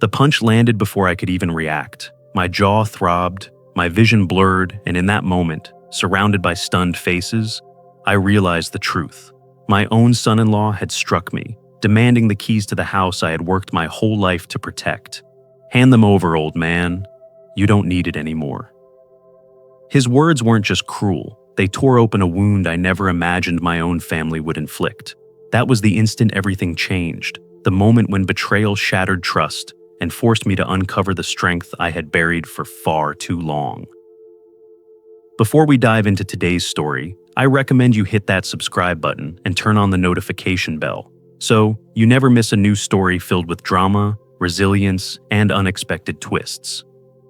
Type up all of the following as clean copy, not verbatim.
The punch landed before I could even react. My jaw throbbed, my vision blurred, and in that moment, surrounded by stunned faces, I realized the truth. My own son-in-law had struck me, demanding the keys to the house I had worked my whole life to protect. "Hand them over, old man. You don't need it anymore." His words weren't just cruel, they tore open a wound I never imagined my own family would inflict. That was the instant everything changed, the moment when betrayal shattered trust and forced me to uncover the strength I had buried for far too long. Before we dive into today's story, I recommend you hit that subscribe button and turn on the notification bell, so you never miss a new story filled with drama, resilience, and unexpected twists.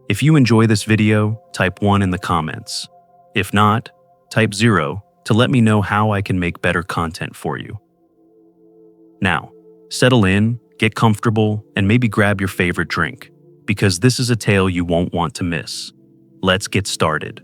If you enjoy this video, type 1 in the comments. If not, type 0 to let me know how I can make better content for you. Now, settle in, get comfortable, and maybe grab your favorite drink, because this is a tale you won't want to miss. Let's get started.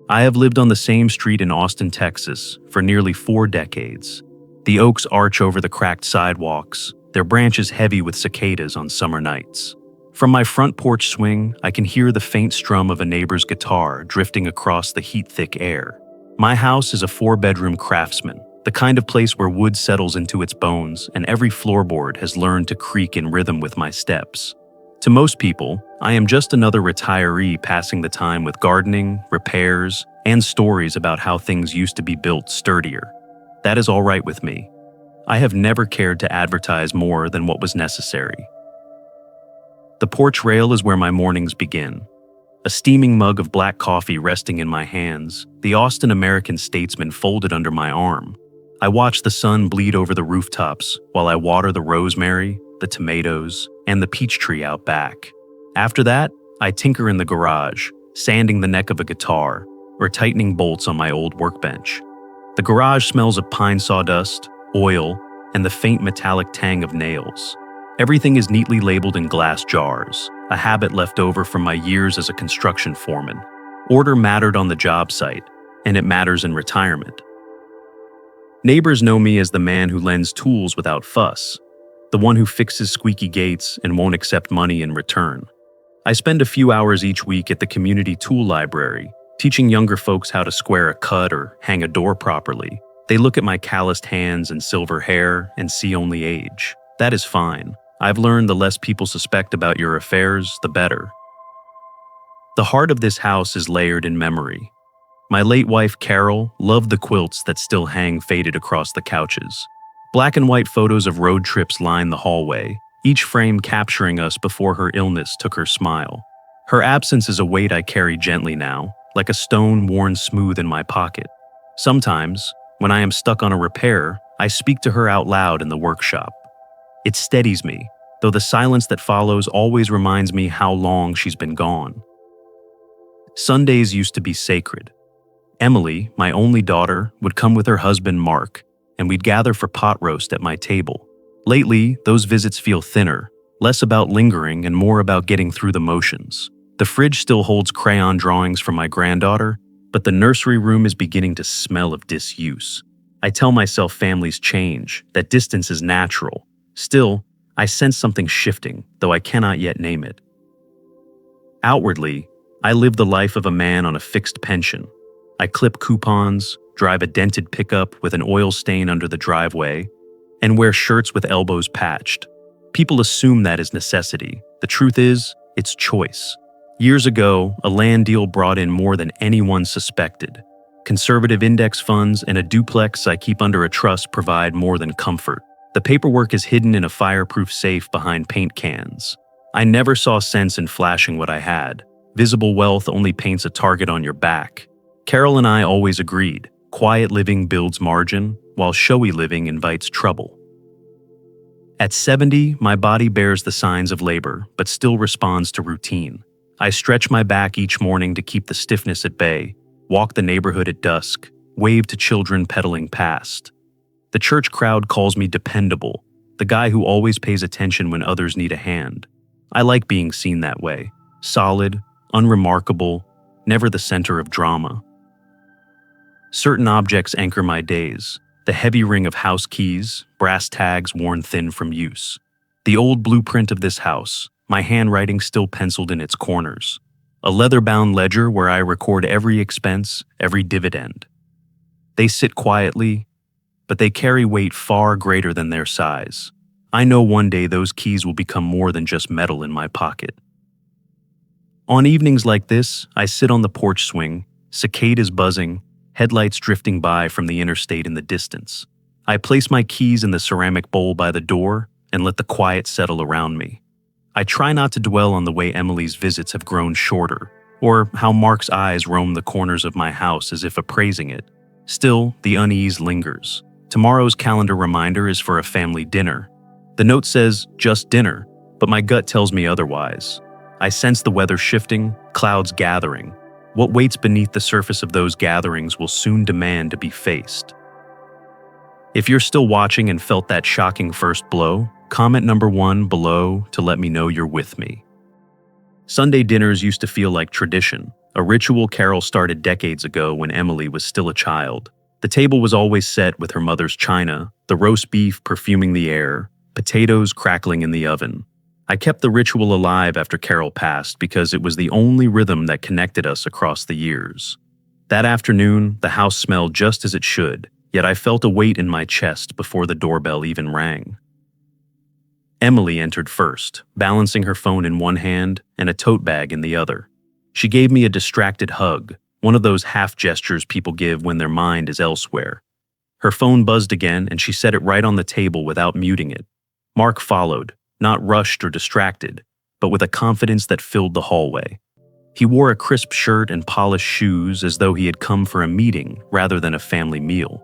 I have lived on the same street in Austin, Texas, for nearly 4 decades. The oaks arch over the cracked sidewalks, their branches heavy with cicadas on summer nights. From my front porch swing, I can hear the faint strum of a neighbor's guitar drifting across the heat-thick air. My house is a 4-bedroom craftsman, the kind of place where wood settles into its bones and every floorboard has learned to creak in rhythm with my steps. To most people, I am just another retiree passing the time with gardening, repairs, and stories about how things used to be built sturdier. That is all right with me. I have never cared to advertise more than what was necessary. The porch rail is where my mornings begin. A steaming mug of black coffee resting in my hands, the Austin American-Statesman folded under my arm. I watch the sun bleed over the rooftops while I water the rosemary, the tomatoes, and the peach tree out back. After that, I tinker in the garage, sanding the neck of a guitar or tightening bolts on my old workbench. The garage smells of pine sawdust, oil, and the faint metallic tang of nails. Everything is neatly labeled in glass jars, a habit left over from my years as a construction foreman. Order mattered on the job site, and it matters in retirement. Neighbors know me as the man who lends tools without fuss, the one who fixes squeaky gates and won't accept money in return. I spend a few hours each week at the community tool library, teaching younger folks how to square a cut or hang a door properly. They look at my calloused hands and silver hair and see only age. That is fine. I've learned the less people suspect about your affairs, the better. The heart of this house is layered in memory. My late wife, Carol, loved the quilts that still hang faded across the couches. Black and white photos of road trips line the hallway, each frame capturing us before her illness took her smile. Her absence is a weight I carry gently now, like a stone worn smooth in my pocket. Sometimes, when I am stuck on a repair, I speak to her out loud in the workshop. It steadies me, though the silence that follows always reminds me how long she's been gone. Sundays used to be sacred. Emily, my only daughter, would come with her husband Mark, and we'd gather for pot roast at my table. Lately, those visits feel thinner, less about lingering and more about getting through the motions. The fridge still holds crayon drawings from my granddaughter, but the nursery room is beginning to smell of disuse. I tell myself families change, that distance is natural. Still, I sense something shifting, though I cannot yet name it. Outwardly, I live the life of a man on a fixed pension. I clip coupons, drive a dented pickup with an oil stain under the driveway, and wear shirts with elbows patched. People assume that is necessity. The truth is, it's choice. Years ago, a land deal brought in more than anyone suspected. Conservative index funds and a duplex I keep under a trust provide more than comfort. The paperwork is hidden in a fireproof safe behind paint cans. I never saw sense in flashing what I had. Visible wealth only paints a target on your back. Carol and I always agreed, quiet living builds margin, while showy living invites trouble. At 70, my body bears the signs of labor, but still responds to routine. I stretch my back each morning to keep the stiffness at bay, walk the neighborhood at dusk, wave to children pedaling past. The church crowd calls me dependable, the guy who always pays attention when others need a hand. I like being seen that way, solid, unremarkable, never the center of drama. Certain objects anchor my days, the heavy ring of house keys, brass tags worn thin from use. The old blueprint of this house, my handwriting still penciled in its corners. A leather-bound ledger where I record every expense, every dividend. They sit quietly, but they carry weight far greater than their size. I know one day those keys will become more than just metal in my pocket. On evenings like this, I sit on the porch swing, cicadas buzzing, headlights drifting by from the interstate in the distance. I place my keys in the ceramic bowl by the door and let the quiet settle around me. I try not to dwell on the way Emily's visits have grown shorter, or how Mark's eyes roam the corners of my house as if appraising it. Still, the unease lingers. Tomorrow's calendar reminder is for a family dinner. The note says, just dinner, but my gut tells me otherwise. I sense the weather shifting, clouds gathering. What waits beneath the surface of those gatherings will soon demand to be faced. If you're still watching and felt that shocking first blow, comment number 1 below to let me know you're with me. Sunday dinners used to feel like tradition, a ritual Carol started decades ago when Emily was still a child. The table was always set with her mother's china, the roast beef perfuming the air, potatoes crackling in the oven. I kept the ritual alive after Carol passed because it was the only rhythm that connected us across the years. That afternoon, the house smelled just as it should, yet I felt a weight in my chest before the doorbell even rang. Emily entered first, balancing her phone in one hand and a tote bag in the other. She gave me a distracted hug, one of those half gestures people give when their mind is elsewhere. Her phone buzzed again and she set it right on the table without muting it. Mark followed, not rushed or distracted, but with a confidence that filled the hallway. He wore a crisp shirt and polished shoes as though he had come for a meeting rather than a family meal.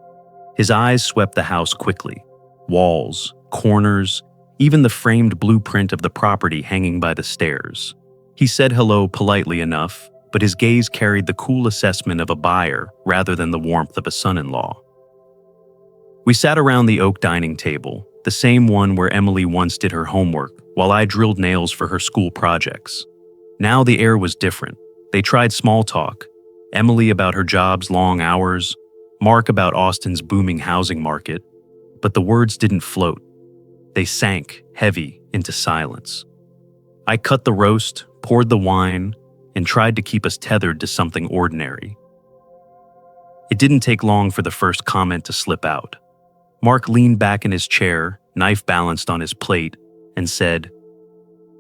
His eyes swept the house quickly. Walls, corners, even the framed blueprint of the property hanging by the stairs. He said hello politely enough, but his gaze carried the cool assessment of a buyer rather than the warmth of a son-in-law. We sat around the oak dining table, the same one where Emily once did her homework while I drilled nails for her school projects. Now the air was different. They tried small talk. Emily about her job's long hours, Mark about Austin's booming housing market, but the words didn't float. They sank, heavy, into silence. I cut the roast, poured the wine, and tried to keep us tethered to something ordinary. It didn't take long for the first comment to slip out. Mark leaned back in his chair, knife balanced on his plate, and said,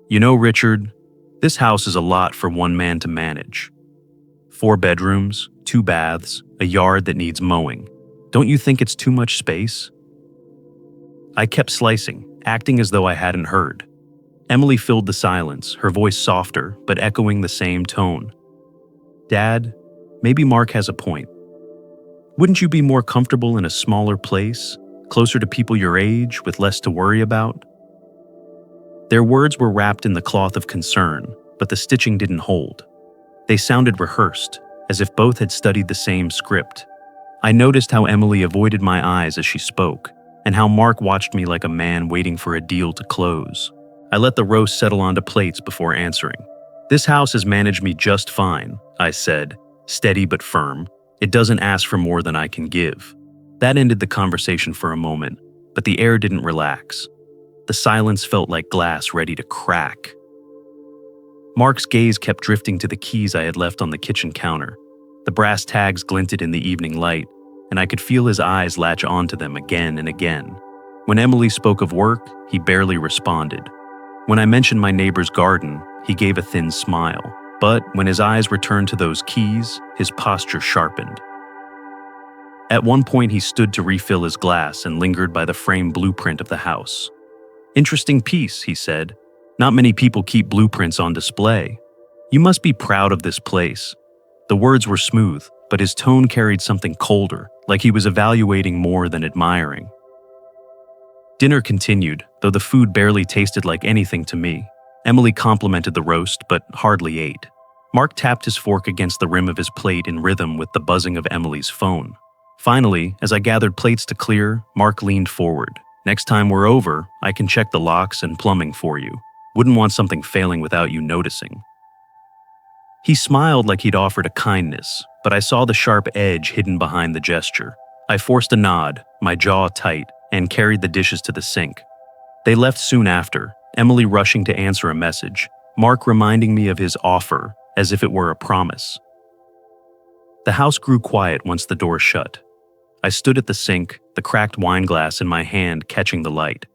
"You know, Richard, this house is a lot for one man to manage. 4 bedrooms, 2 baths, a yard that needs mowing. Don't you think it's too much space?" I kept slicing, acting as though I hadn't heard. Emily filled the silence, her voice softer, but echoing the same tone. "Dad, maybe Mark has a point. Wouldn't you be more comfortable in a smaller place, closer to people your age, with less to worry about?" Their words were wrapped in the cloth of concern, but the stitching didn't hold. They sounded rehearsed, as if both had studied the same script. I noticed how Emily avoided my eyes as she spoke, and how Mark watched me like a man waiting for a deal to close. I let the roast settle onto plates before answering. "This house has managed me just fine," I said, steady but firm. "It doesn't ask for more than I can give." That ended the conversation for a moment, but the air didn't relax. The silence felt like glass ready to crack. Mark's gaze kept drifting to the keys I had left on the kitchen counter. The brass tags glinted in the evening light, and I could feel his eyes latch onto them again and again. When Emily spoke of work, he barely responded. When I mentioned my neighbor's garden, he gave a thin smile. But when his eyes returned to those keys, his posture sharpened. At one point, he stood to refill his glass and lingered by the framed blueprint of the house. "Interesting piece," he said. "Not many people keep blueprints on display. You must be proud of this place." The words were smooth, but his tone carried something colder, like he was evaluating more than admiring. Dinner continued, though the food barely tasted like anything to me. Emily complimented the roast, but hardly ate. Mark tapped his fork against the rim of his plate in rhythm with the buzzing of Emily's phone. Finally, as I gathered plates to clear, Mark leaned forward. "Next time we're over, I can check the locks and plumbing for you. Wouldn't want something failing without you noticing." He smiled like he'd offered a kindness, but I saw the sharp edge hidden behind the gesture. I forced a nod, my jaw tight, and carried the dishes to the sink. They left soon after, Emily rushing to answer a message, Mark reminding me of his offer as if it were a promise. The house grew quiet once the door shut. I stood at the sink, the cracked wine glass in my hand catching the light.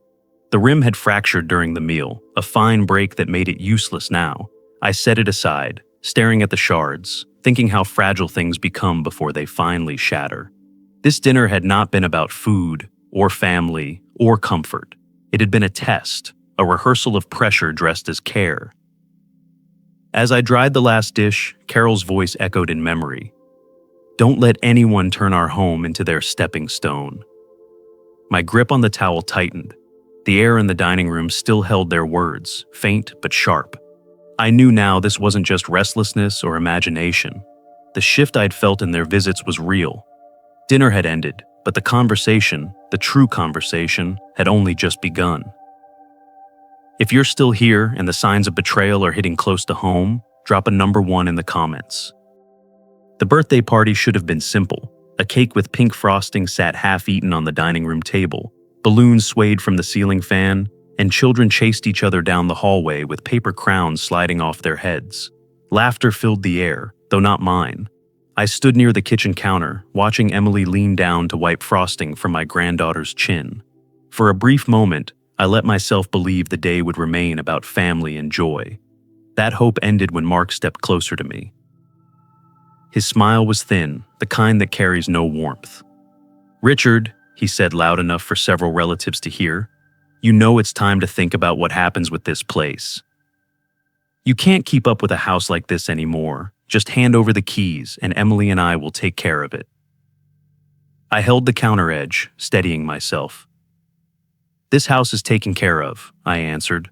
The rim had fractured during the meal, a fine break that made it useless now. I set it aside, staring at the shards, thinking how fragile things become before they finally shatter. This dinner had not been about food, or family, or comfort. It had been a test, a rehearsal of pressure dressed as care. As I dried the last dish, Carol's voice echoed in memory. Don't let anyone turn our home into their stepping stone. My grip on the towel tightened. The air in the dining room still held their words, faint but sharp. I knew now this wasn't just restlessness or imagination. The shift I'd felt in their visits was real. Dinner had ended, but the conversation, the true conversation, had only just begun. If you're still here and the signs of betrayal are hitting close to home, drop a number 1 in the comments. The birthday party should have been simple. A cake with pink frosting sat half-eaten on the dining room table, balloons swayed from the ceiling fan, and children chased each other down the hallway with paper crowns sliding off their heads. Laughter filled the air, though not mine. I stood near the kitchen counter, watching Emily lean down to wipe frosting from my granddaughter's chin. For a brief moment, I let myself believe the day would remain about family and joy. That hope ended when Mark stepped closer to me. His smile was thin, the kind that carries no warmth. "Richard," he said loud enough for several relatives to hear, "you know it's time to think about what happens with this place. You can't keep up with a house like this anymore. Just hand over the keys and Emily and I will take care of it." I held the counter edge, steadying myself. "This house is taken care of," I answered.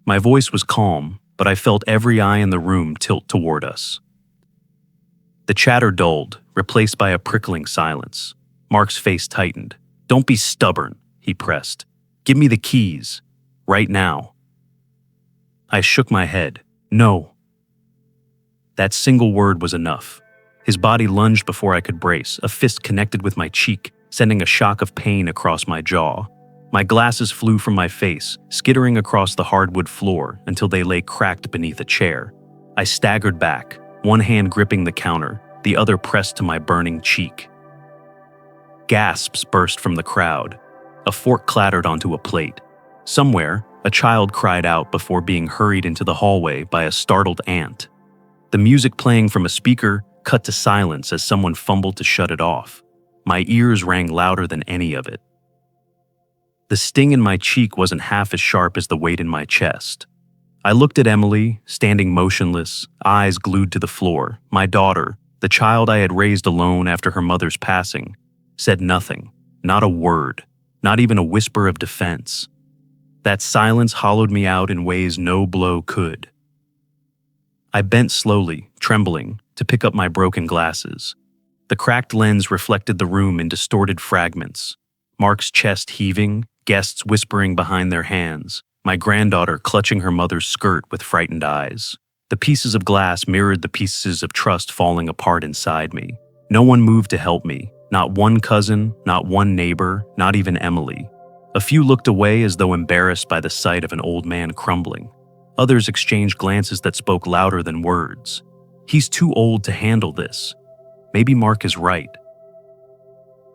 My voice was calm, but I felt every eye in the room tilt toward us. The chatter dulled, replaced by a prickling silence. Mark's face tightened. "Don't be stubborn," he pressed. "Give me the keys. Right now." I shook my head. "No." That single word was enough. His body lunged before I could brace, a fist connected with my cheek, sending a shock of pain across my jaw. My glasses flew from my face, skittering across the hardwood floor until they lay cracked beneath a chair. I staggered back, one hand gripping the counter, the other pressed to my burning cheek. Gasps burst from the crowd. A fork clattered onto a plate. Somewhere, a child cried out before being hurried into the hallway by a startled aunt. The music playing from a speaker cut to silence as someone fumbled to shut it off. My ears rang louder than any of it. The sting in my cheek wasn't half as sharp as the weight in my chest. I looked at Emily, standing motionless, eyes glued to the floor. My daughter, the child I had raised alone after her mother's passing, said nothing, not a word, not even a whisper of defense. That silence hollowed me out in ways no blow could. I bent slowly, trembling, to pick up my broken glasses. The cracked lens reflected the room in distorted fragments. Mark's chest heaving, guests whispering behind their hands, my granddaughter clutching her mother's skirt with frightened eyes. The pieces of glass mirrored the pieces of trust falling apart inside me. No one moved to help me, not one cousin, not one neighbor, not even Emily. A few looked away as though embarrassed by the sight of an old man crumbling. Others exchanged glances that spoke louder than words. He's too old to handle this. Maybe Mark is right.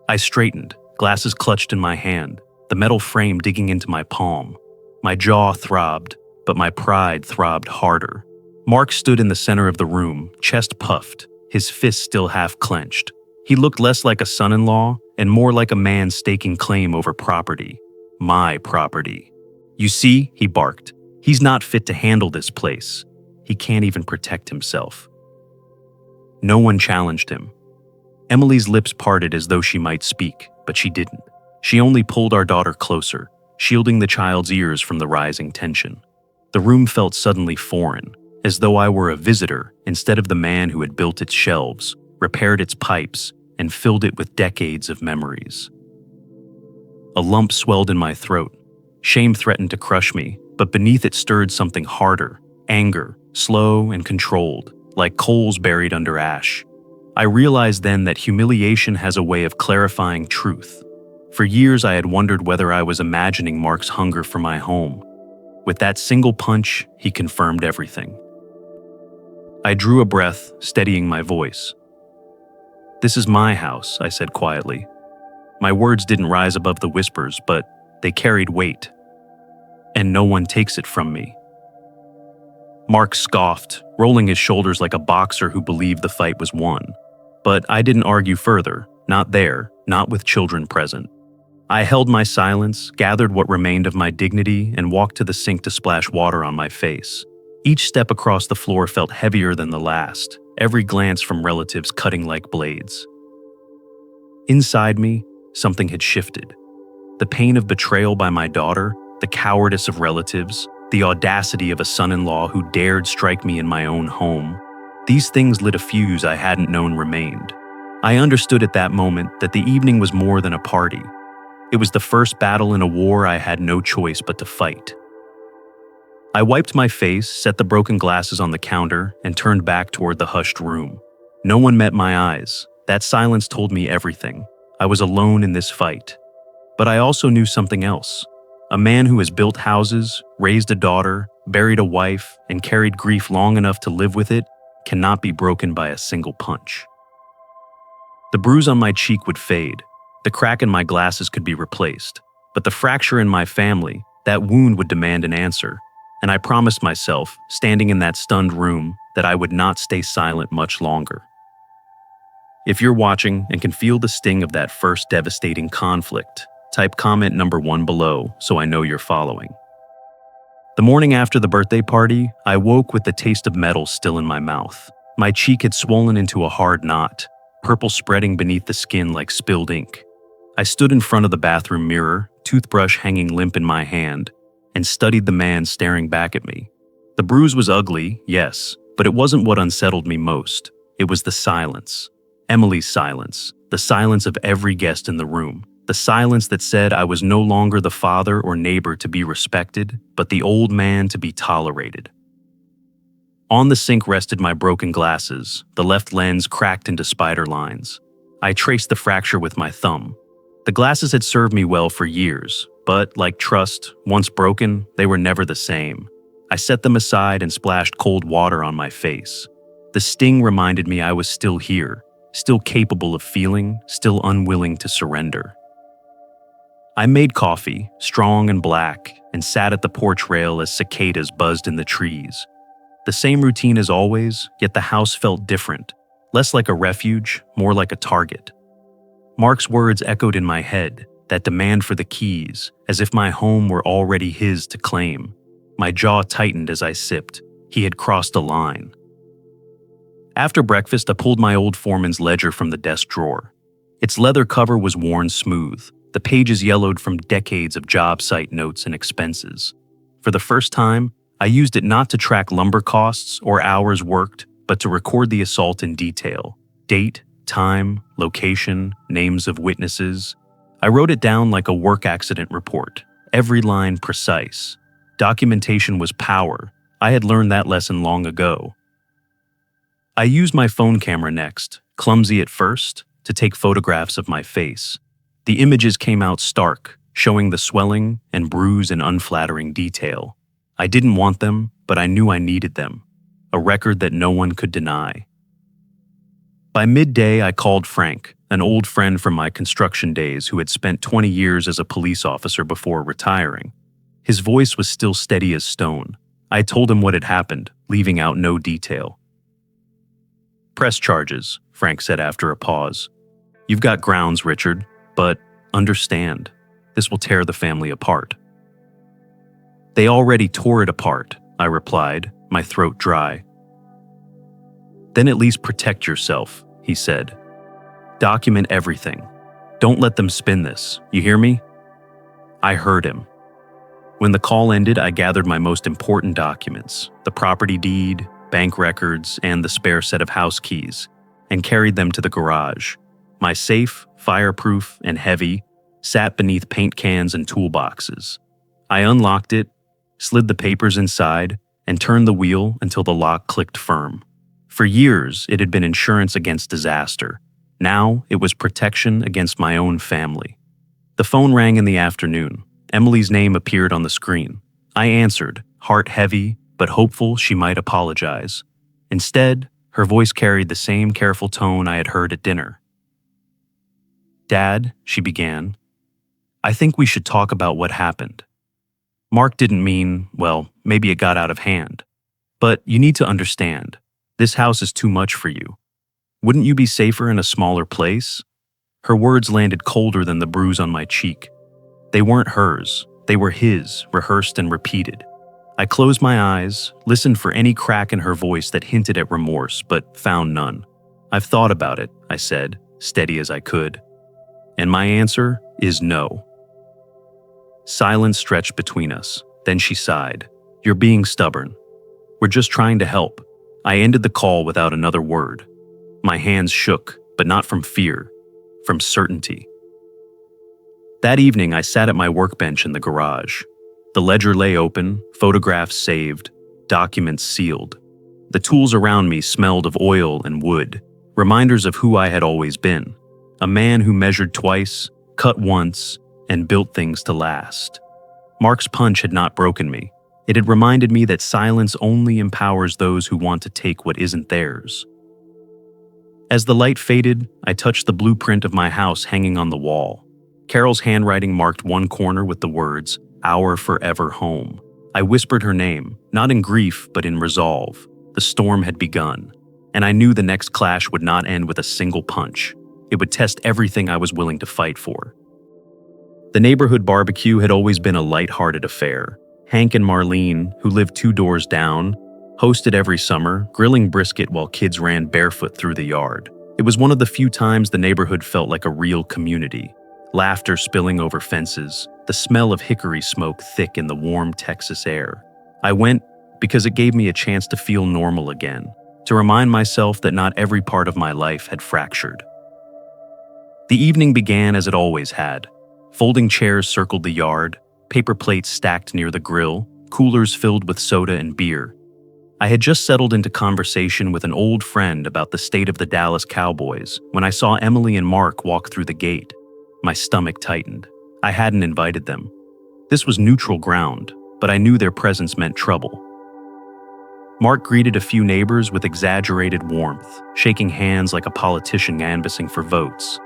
I straightened, glasses clutched in my hand, the metal frame digging into my palm. My jaw throbbed, but my pride throbbed harder. Mark stood in the center of the room, chest puffed, his fists still half clenched. He looked less like a son-in-law and more like a man staking claim over property. My property. "You see," he barked, "he's not fit to handle this place. He can't even protect himself." No one challenged him. Emily's lips parted as though she might speak, but she didn't. She only pulled our daughter closer, shielding the child's ears from the rising tension. The room felt suddenly foreign, as though I were a visitor instead of the man who had built its shelves, repaired its pipes, and filled it with decades of memories. A lump swelled in my throat. Shame threatened to crush me, but beneath it stirred something harder, anger, slow and controlled, like coals buried under ash. I realized then that humiliation has a way of clarifying truth. For years, I had wondered whether I was imagining Mark's hunger for my home. With that single punch, he confirmed everything. I drew a breath, steadying my voice. "This is my house," I said quietly. My words didn't rise above the whispers, but they carried weight. "And no one takes it from me." Mark scoffed, rolling his shoulders like a boxer who believed the fight was won. But I didn't argue further, not there, not with children present. I held my silence, gathered what remained of my dignity, and walked to the sink to splash water on my face. Each step across the floor felt heavier than the last, every glance from relatives cutting like blades. Inside me, something had shifted. The pain of betrayal by my daughter, the cowardice of relatives, the audacity of a son-in-law who dared strike me in my own home. These things lit a fuse I hadn't known remained. I understood at that moment that the evening was more than a party. It was the first battle in a war I had no choice but to fight. I wiped my face, set the broken glasses on the counter, and turned back toward the hushed room. No one met my eyes. That silence told me everything. I was alone in this fight. But I also knew something else. A man who has built houses, raised a daughter, buried a wife, and carried grief long enough to live with it cannot be broken by a single punch. The bruise on my cheek would fade. The crack in my glasses could be replaced. But the fracture in my family, that wound would demand an answer. And I promised myself, standing in that stunned room, that I would not stay silent much longer. If you're watching and can feel the sting of that first devastating conflict, type comment number 1 below so I know you're following. The morning after the birthday party, I woke with the taste of metal still in my mouth. My cheek had swollen into a hard knot, purple spreading beneath the skin like spilled ink. I stood in front of the bathroom mirror, toothbrush hanging limp in my hand, and studied the man staring back at me. The bruise was ugly, yes, but it wasn't what unsettled me most. It was the silence. Emily's silence, the silence of every guest in the room, the silence that said I was no longer the father or neighbor to be respected, but the old man to be tolerated. On the sink rested my broken glasses, the left lens cracked into spider lines. I traced the fracture with my thumb. The glasses had served me well for years, but like trust, once broken, they were never the same. I set them aside and splashed cold water on my face. The sting reminded me I was still here, still capable of feeling, still unwilling to surrender. I made coffee, strong and black, and sat at the porch rail as cicadas buzzed in the trees. The same routine as always, yet the house felt different, less like a refuge, more like a target. Mark's words echoed in my head, that demand for the keys, as if my home were already his to claim. My jaw tightened as I sipped. He had crossed a line. After breakfast, I pulled my old foreman's ledger from the desk drawer. Its leather cover was worn smooth, the pages yellowed from decades of job site notes and expenses. For the first time, I used it not to track lumber costs or hours worked, but to record the assault in detail. Date, time, location, names of witnesses. I wrote it down like a work accident report, every line precise. Documentation was power. I had learned that lesson long ago. I used my phone camera next, clumsy at first, to take photographs of my face. The images came out stark, showing the swelling and bruise in unflattering detail. I didn't want them, but I knew I needed them. A record that no one could deny. By midday, I called Frank, an old friend from my construction days who had spent 20 years as a police officer before retiring. His voice was still steady as stone. I told him what had happened, leaving out no detail. "Press charges," Frank said after a pause. "You've got grounds, Richard, but understand, this will tear the family apart." "They already tore it apart," I replied, my throat dry. "Then at least protect yourself," he said. "Document everything. Don't let them spin this, you hear me?" I heard him. When the call ended, I gathered my most important documents, the property deed, bank records, and the spare set of house keys, and carried them to the garage. My safe, fireproof and heavy, sat beneath paint cans and toolboxes. I unlocked it, slid the papers inside, and turned the wheel until the lock clicked firm. For years, it had been insurance against disaster. Now, it was protection against my own family. The phone rang in the afternoon. Emily's name appeared on the screen. I answered, heart heavy, but hopeful she might apologize. Instead, her voice carried the same careful tone I had heard at dinner. "Dad," she began, "I think we should talk about what happened. Mark didn't mean, well, maybe it got out of hand. But you need to understand, this house is too much for you. Wouldn't you be safer in a smaller place?" Her words landed colder than the bruise on my cheek. They weren't hers, they were his, rehearsed and repeated. I closed my eyes, listened for any crack in her voice that hinted at remorse, but found none. "I've thought about it," I said, steady as I could. "And my answer is no." Silence stretched between us. Then she sighed. "You're being stubborn. We're just trying to help." I ended the call without another word. My hands shook, but not from fear, from certainty. That evening, I sat at my workbench in the garage. The ledger lay open, photographs saved, documents sealed. The tools around me smelled of oil and wood, reminders of who I had always been, a man who measured twice, cut once, and built things to last. Mark's punch had not broken me. It had reminded me that silence only empowers those who want to take what isn't theirs. As the light faded, I touched the blueprint of my house hanging on the wall. Carol's handwriting marked one corner with the words, "Our forever home." I whispered her name, not in grief, but in resolve. The storm had begun, and I knew the next clash would not end with a single punch. It would test everything I was willing to fight for. The neighborhood barbecue had always been a light-hearted affair. Hank and Marlene, who lived 2 doors down, hosted every summer, grilling brisket while kids ran barefoot through the yard. It was one of the few times the neighborhood felt like a real community. Laughter spilling over fences, the smell of hickory smoke thick in the warm Texas air. I went because it gave me a chance to feel normal again, to remind myself that not every part of my life had fractured. The evening began as it always had. Folding chairs circled the yard, paper plates stacked near the grill, coolers filled with soda and beer. I had just settled into conversation with an old friend about the state of the Dallas Cowboys when I saw Emily and Mark walk through the gate. My stomach tightened. I hadn't invited them. This was neutral ground, but I knew their presence meant trouble. Mark greeted a few neighbors with exaggerated warmth, shaking hands like a politician canvassing for votes.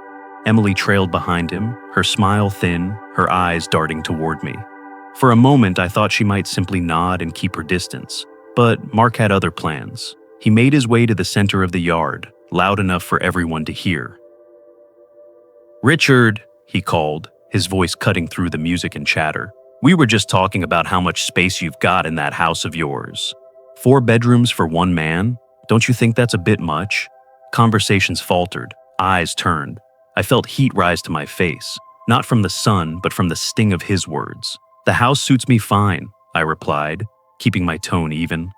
Emily trailed behind him, her smile thin, her eyes darting toward me. For a moment, I thought she might simply nod and keep her distance, but Mark had other plans. He made his way to the center of the yard, loud enough for everyone to hear. "Richard," he called, his voice cutting through the music and chatter. "We were just talking about how much space you've got in that house of yours. 4 bedrooms for one man? Don't you think that's a bit much?" Conversations faltered, eyes turned. I felt heat rise to my face, not from the sun, but from the sting of his words. "The house suits me fine," I replied, keeping my tone even.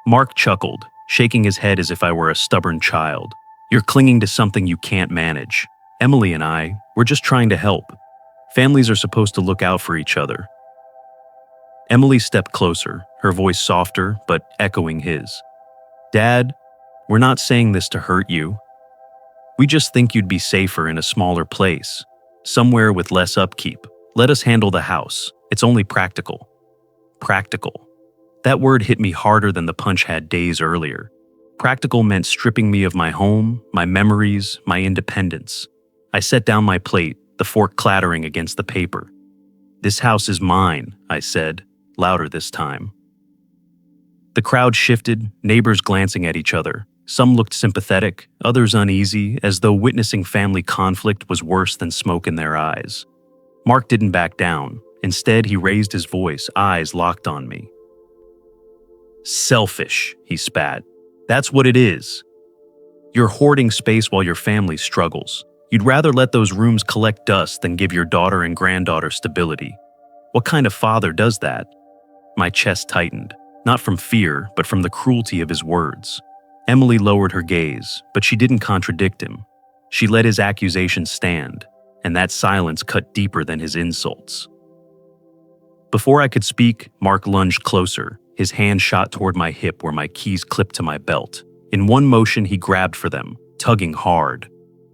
Mark chuckled, shaking his head as if I were a stubborn child. "You're clinging to something you can't manage. Emily and I, we're just trying to help. Families are supposed to look out for each other." Emily stepped closer, her voice softer but echoing his. "Dad, we're not saying this to hurt you. We just think you'd be safer in a smaller place, somewhere with less upkeep. Let us handle the house. It's only practical." Practical. That word hit me harder than the punch had days earlier. Practical meant stripping me of my home, my memories, my independence. I set down my plate, the fork clattering against the paper. "This house is mine," I said, louder this time. The crowd shifted, neighbors glancing at each other. Some looked sympathetic, others uneasy, as though witnessing family conflict was worse than smoke in their eyes. Mark didn't back down. Instead, he raised his voice, eyes locked on me. "Selfish," he spat. "That's what it is. You're hoarding space while your family struggles. You'd rather let those rooms collect dust than give your daughter and granddaughter stability. What kind of father does that?" My chest tightened, not from fear, but from the cruelty of his words. Emily lowered her gaze, but she didn't contradict him. She let his accusations stand, and that silence cut deeper than his insults. Before I could speak, Mark lunged closer, his hand shot toward my hip where my keys clipped to my belt. In one motion, he grabbed for them, tugging hard.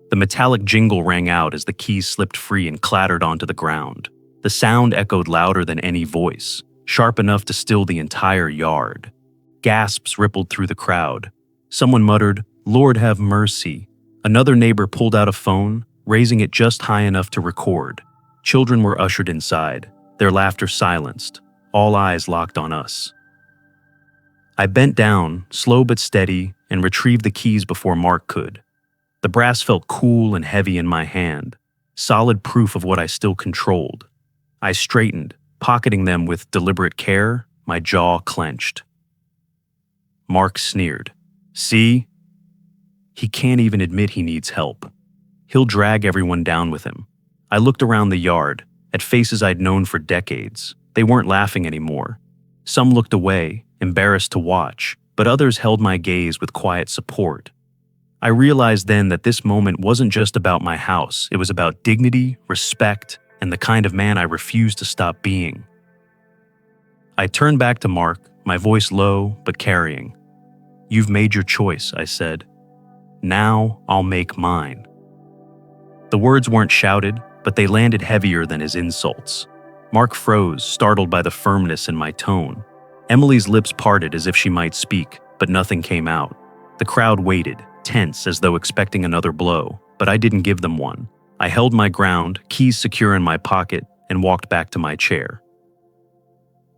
The metallic jingle rang out as the keys slipped free and clattered onto the ground. The sound echoed louder than any voice, sharp enough to still the entire yard. Gasps rippled through the crowd. Someone muttered, "Lord have mercy." Another neighbor pulled out a phone, raising it just high enough to record. Children were ushered inside, their laughter silenced, all eyes locked on us. I bent down, slow but steady, and retrieved the keys before Mark could. The brass felt cool and heavy in my hand, solid proof of what I still controlled. I straightened, pocketing them with deliberate care, my jaw clenched. Mark sneered. "See? He can't even admit he needs help. He'll drag everyone down with him." I looked around the yard, at faces I'd known for decades. They weren't laughing anymore. Some looked away, embarrassed to watch, but others held my gaze with quiet support. I realized then that this moment wasn't just about my house. It was about dignity, respect, and the kind of man I refused to stop being. I turned back to Mark, my voice low but carrying. "You've made your choice," I said. "Now I'll make mine." The words weren't shouted, but they landed heavier than his insults. Mark froze, startled by the firmness in my tone. Emily's lips parted as if she might speak, but nothing came out. The crowd waited, tense as though expecting another blow, but I didn't give them one. I held my ground, keys secure in my pocket, and walked back to my chair.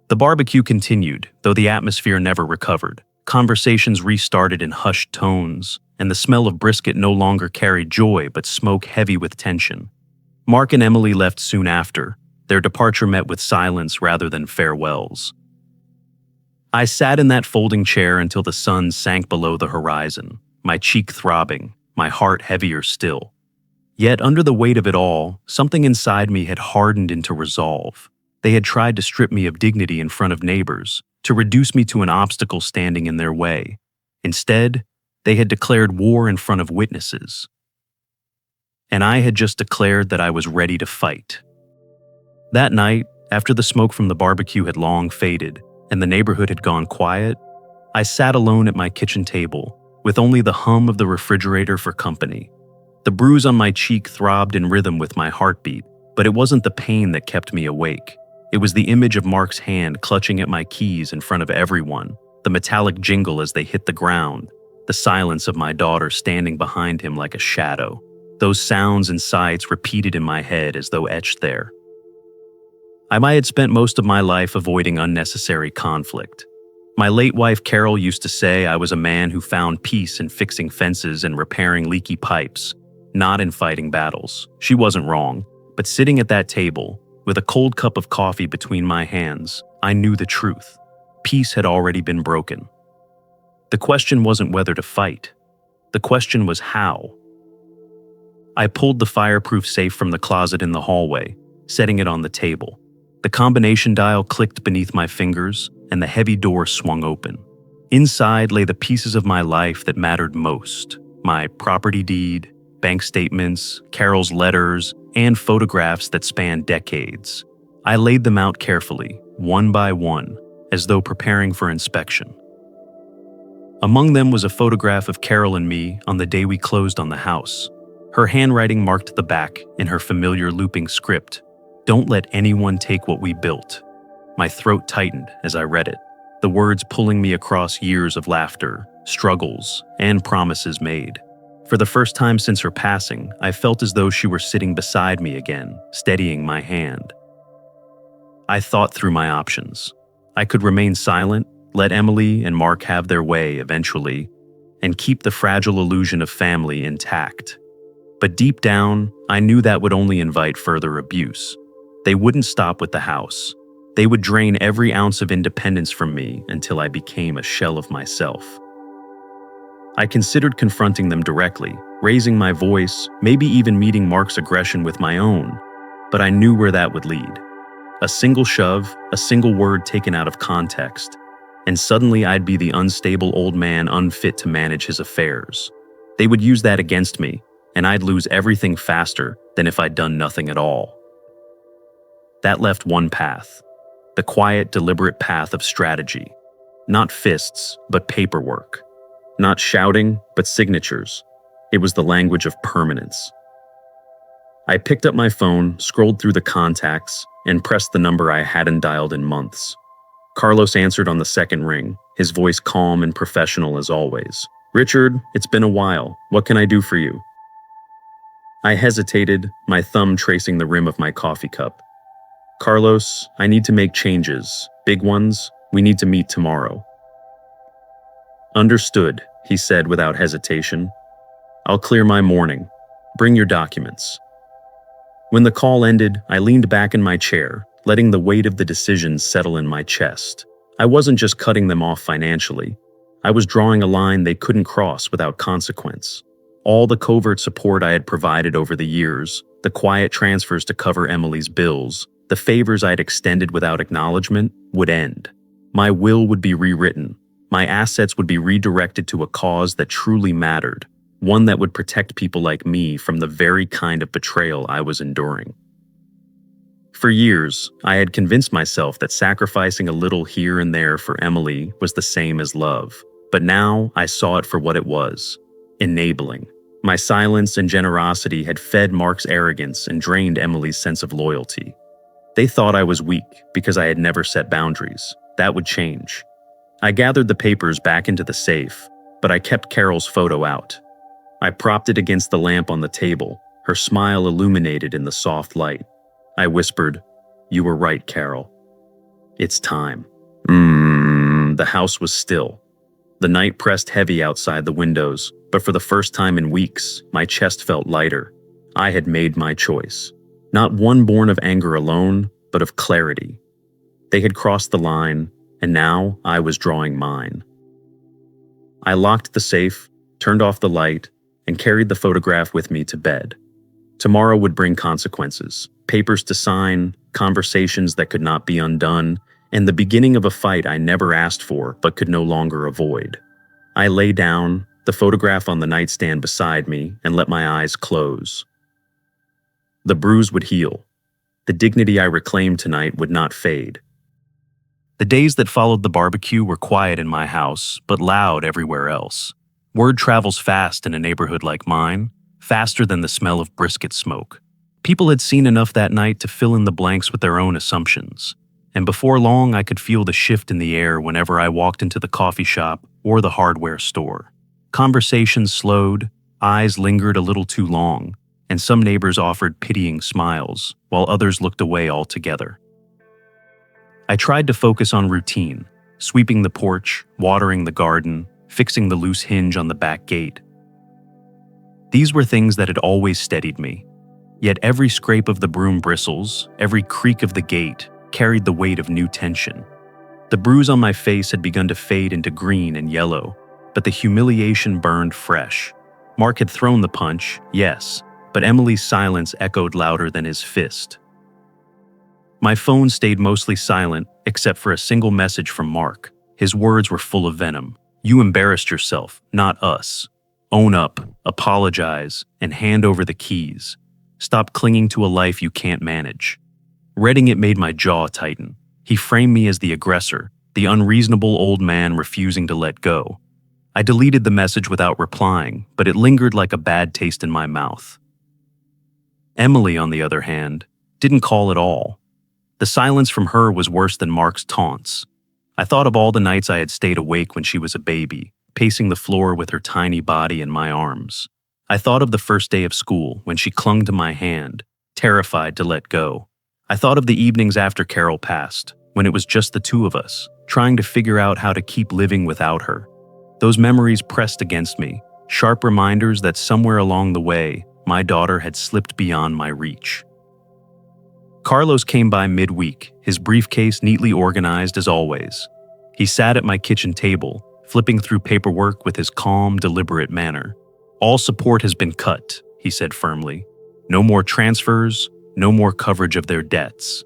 The barbecue continued, though the atmosphere never recovered. Conversations restarted in hushed tones, and the smell of brisket no longer carried joy but smoke heavy with tension. Mark and Emily left soon after, their departure met with silence rather than farewells. I sat in that folding chair until the sun sank below the horizon, my cheek throbbing, my heart heavier still. Yet under the weight of it all, something inside me had hardened into resolve. They had tried to strip me of dignity in front of neighbors, to reduce me to an obstacle standing in their way. Instead, they had declared war in front of witnesses. And I had just declared that I was ready to fight. That night, after the smoke from the barbecue had long faded and the neighborhood had gone quiet, I sat alone at my kitchen table, with only the hum of the refrigerator for company. The bruise on my cheek throbbed in rhythm with my heartbeat, but it wasn't the pain that kept me awake. It was the image of Mark's hand clutching at my keys in front of everyone, the metallic jingle as they hit the ground, the silence of my daughter standing behind him like a shadow. Those sounds and sights repeated in my head as though etched there. I had spent most of my life avoiding unnecessary conflict. My late wife Carol used to say I was a man who found peace in fixing fences and repairing leaky pipes, not in fighting battles. She wasn't wrong, but sitting at that table, with a cold cup of coffee between my hands, I knew the truth. Peace had already been broken. The question wasn't whether to fight. The question was how. I pulled the fireproof safe from the closet in the hallway, setting it on the table. The combination dial clicked beneath my fingers, and the heavy door swung open. Inside lay the pieces of my life that mattered most: my property deed, bank statements, Carol's letters, and photographs that spanned decades. I laid them out carefully, one by one, as though preparing for inspection. Among them was a photograph of Carol and me on the day we closed on the house. Her handwriting marked the back in her familiar looping script, "Don't let anyone take what we built." My throat tightened as I read it, the words pulling me across years of laughter, struggles, and promises made. For the first time since her passing, I felt as though she were sitting beside me again, steadying my hand. I thought through my options. I could remain silent, let Emily and Mark have their way eventually, and keep the fragile illusion of family intact. But deep down, I knew that would only invite further abuse. They wouldn't stop with the house. They would drain every ounce of independence from me until I became a shell of myself. I considered confronting them directly, raising my voice, maybe even meeting Mark's aggression with my own, but I knew where that would lead. A single shove, a single word taken out of context, and suddenly I'd be the unstable old man unfit to manage his affairs. They would use that against me, and I'd lose everything faster than if I'd done nothing at all. That left one path, the quiet, deliberate path of strategy. Not fists, but paperwork. Not shouting, but signatures. It was the language of permanence. I picked up my phone, scrolled through the contacts, and pressed the number I hadn't dialed in months. Carlos answered on the second ring, his voice calm and professional as always. "Richard, it's been a while. What can I do for you?" I hesitated, my thumb tracing the rim of my coffee cup. "Carlos, I need to make changes. Big ones. We need to meet tomorrow." "Understood," he said without hesitation. "I'll clear my morning. Bring your documents." When the call ended, I leaned back in my chair, letting the weight of the decisions settle in my chest. I wasn't just cutting them off financially. I was drawing a line they couldn't cross without consequence. All the covert support I had provided over the years, the quiet transfers to cover Emily's bills, the favors I'd extended without acknowledgement, would end. My will would be rewritten. My assets would be redirected to a cause that truly mattered, one that would protect people like me from the very kind of betrayal I was enduring. For years, I had convinced myself that sacrificing a little here and there for Emily was the same as love, but now I saw it for what it was: enabling. My silence and generosity had fed Mark's arrogance and drained Emily's sense of loyalty. They thought I was weak because I had never set boundaries. That would change. I gathered the papers back into the safe, but I kept Carol's photo out. I propped it against the lamp on the table, her smile illuminated in the soft light. I whispered, "You were right, Carol. It's time." The house was still. The night pressed heavy outside the windows, but for the first time in weeks, my chest felt lighter. I had made my choice. Not one born of anger alone, but of clarity. They had crossed the line, and now I was drawing mine. I locked the safe, turned off the light, and carried the photograph with me to bed. Tomorrow would bring consequences, papers to sign, conversations that could not be undone, and the beginning of a fight I never asked for but could no longer avoid. I lay down, the photograph on the nightstand beside me, and let my eyes close. The bruise would heal. The dignity I reclaimed tonight would not fade. The days that followed the barbecue were quiet in my house, but loud everywhere else. Word travels fast in a neighborhood like mine, faster than the smell of brisket smoke. People had seen enough that night to fill in the blanks with their own assumptions. And before long, I could feel the shift in the air whenever I walked into the coffee shop or the hardware store. Conversations slowed, eyes lingered a little too long, and some neighbors offered pitying smiles, while others looked away altogether. I tried to focus on routine, sweeping the porch, watering the garden, fixing the loose hinge on the back gate. These were things that had always steadied me. Yet every scrape of the broom bristles, every creak of the gate, carried the weight of new tension. The bruise on my face had begun to fade into green and yellow, but the humiliation burned fresh. Mark had thrown the punch, yes, but Emily's silence echoed louder than his fist. My phone stayed mostly silent, except for a single message from Mark. His words were full of venom. "You embarrassed yourself, not us. Own up, apologize, and hand over the keys. Stop clinging to a life you can't manage." Reading it made my jaw tighten. He framed me as the aggressor, the unreasonable old man refusing to let go. I deleted the message without replying, but it lingered like a bad taste in my mouth. Emily, on the other hand, didn't call at all. The silence from her was worse than Mark's taunts. I thought of all the nights I had stayed awake when she was a baby, pacing the floor with her tiny body in my arms. I thought of the first day of school when she clung to my hand, terrified to let go. I thought of the evenings after Carol passed, when it was just the two of us, trying to figure out how to keep living without her. Those memories pressed against me, sharp reminders that somewhere along the way, my daughter had slipped beyond my reach. Carlos came by midweek, his briefcase neatly organized as always. He sat at my kitchen table, flipping through paperwork with his calm, deliberate manner. "All support has been cut," he said firmly. "No more transfers, no more coverage of their debts.